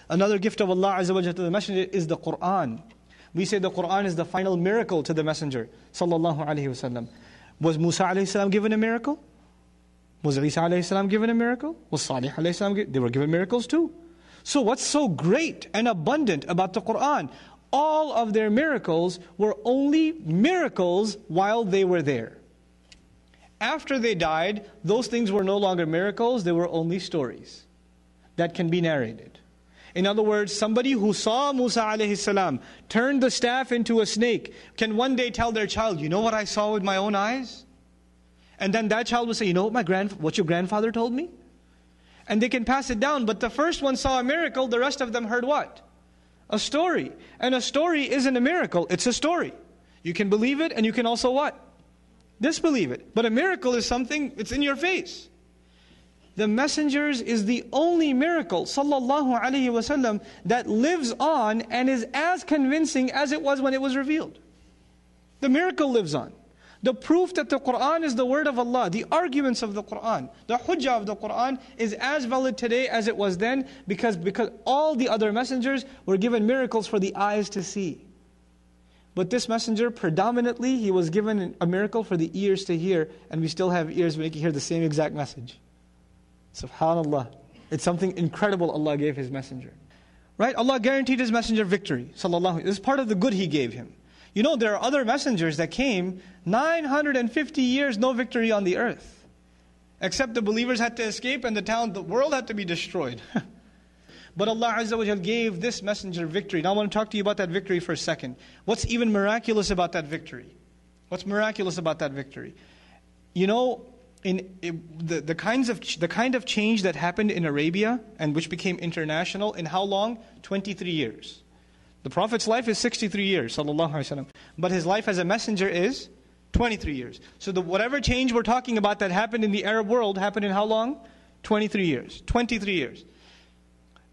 Another gift of Allah Azza wa Jalla to the Messenger is the Qur'an. We say the Qur'an is the final miracle to the Messenger sallallahu alaihi wasallam. Was Musa alayhi salam given a miracle? Was Isa alayhi salam given a miracle? Was Salih alayhi salam they were given miracles too. So what's so great and abundant about the Qur'an? All of their miracles were only miracles while they were there. After they died, those things were no longer miracles, they were only stories that can be narrated. In other words, somebody who saw Musa alayhi salam turn the staff into a snake can one day tell their child, you know what I saw with my own eyes? And then that child will say, you know what your grandfather told me? And they can pass it down, but the first one saw a miracle, the rest of them heard what? A story. And a story isn't a miracle, it's a story. You can believe it and you can also what? Disbelieve it. But a miracle is something, it's in your face. The messengers is the only miracle, sallallahu alaihi wasallam, that lives on and is as convincing as it was when it was revealed. The miracle lives on. The proof that the Qur'an is the word of Allah, the arguments of the Qur'an, the hujjah of the Qur'an is as valid today as it was then because all the other messengers were given miracles for the eyes to see. But this messenger, predominantly, he was given a miracle for the ears to hear, and we still have ears we can hear the same exact message. SubhanAllah. It's something incredible Allah gave His messenger. Right? Allah guaranteed His messenger victory. Sallallahu. This is part of the good He gave him. You know, there are other messengers that came 950 years, no victory on the earth. Except the believers had to escape and the world had to be destroyed. But Allah Azza wa Jal gave this messenger victory. Now I want to talk to you about that victory for a second. What's even miraculous about that victory? What's miraculous about that victory? You know, the kind of change that happened in Arabia and which became international in how long? 23 years. The Prophet's life is 63 years, sallallahu alaihi wasallam. But his life as a messenger is 23 years. So whatever change we're talking about that happened in the Arab world happened in how long? 23 years. 23 years.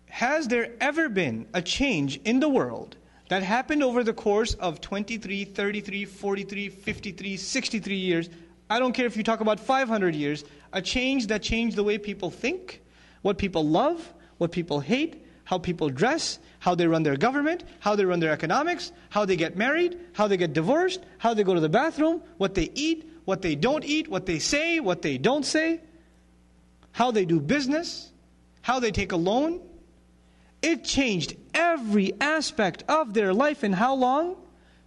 Has there ever been a change in the world that happened over the course of 23, 33, 43, 53, 63 years? I don't care if you talk about 500 years. A change that changed the way people think, what people love, what people hate, how people dress, how they run their government, how they run their economics, how they get married, how they get divorced, how they go to the bathroom, what they eat, what they don't eat, what they say, what they don't say, how they do business, how they take a loan. It changed every aspect of their life in how long?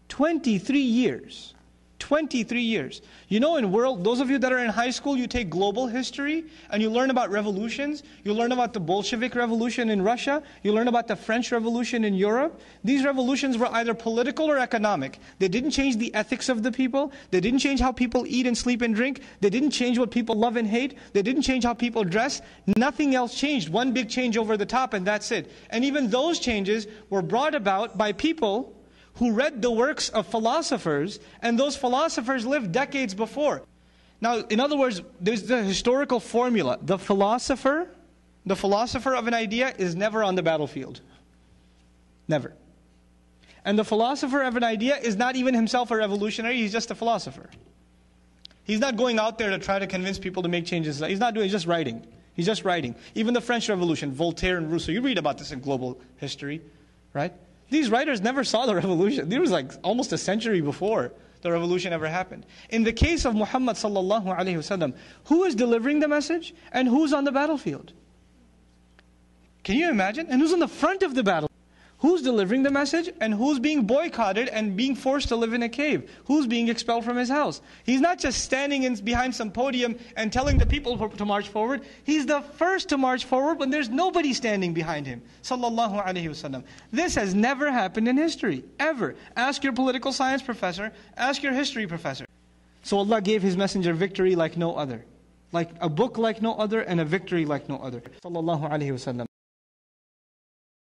23 years. 23 years. You know, those of you that are in high school, you take global history and you learn about revolutions. You learn about the Bolshevik Revolution in Russia. You learn about the French Revolution in Europe. These revolutions were either political or economic. They didn't change the ethics of the people. They didn't change how people eat and sleep and drink. They didn't change what people love and hate. They didn't change how people dress. Nothing else changed. One big change over the top and that's it. And even those changes were brought about by people who read the works of philosophers, and those philosophers lived decades before. Now, in other words, there's the historical formula. The philosopher of an idea is never on the battlefield. Never. And the philosopher of an idea is not even himself a revolutionary, he's just a philosopher. He's not going out there to try to convince people to make changes. He's just writing. He's just writing. Even the French Revolution, Voltaire and Rousseau, you read about this in global history, right? These writers never saw the revolution. It was like almost a century before the revolution ever happened. In the case of Muhammad sallallahu alaihi wasallam, who is delivering the message and who's on the battlefield? Can you imagine? And who's on the front of the battle? Who's delivering the message and who's being boycotted and being forced to live in a cave? Who's being expelled from his house? He's not just standing behind some podium and telling the people to march forward. He's the first to march forward when there's nobody standing behind him. Sallallahu alaihi wasallam. This has never happened in history, ever. Ask your political science professor, ask your history professor. So Allah gave His messenger victory like no other. Like a book like no other and a victory like no other. Sallallahu alaihi wasallam.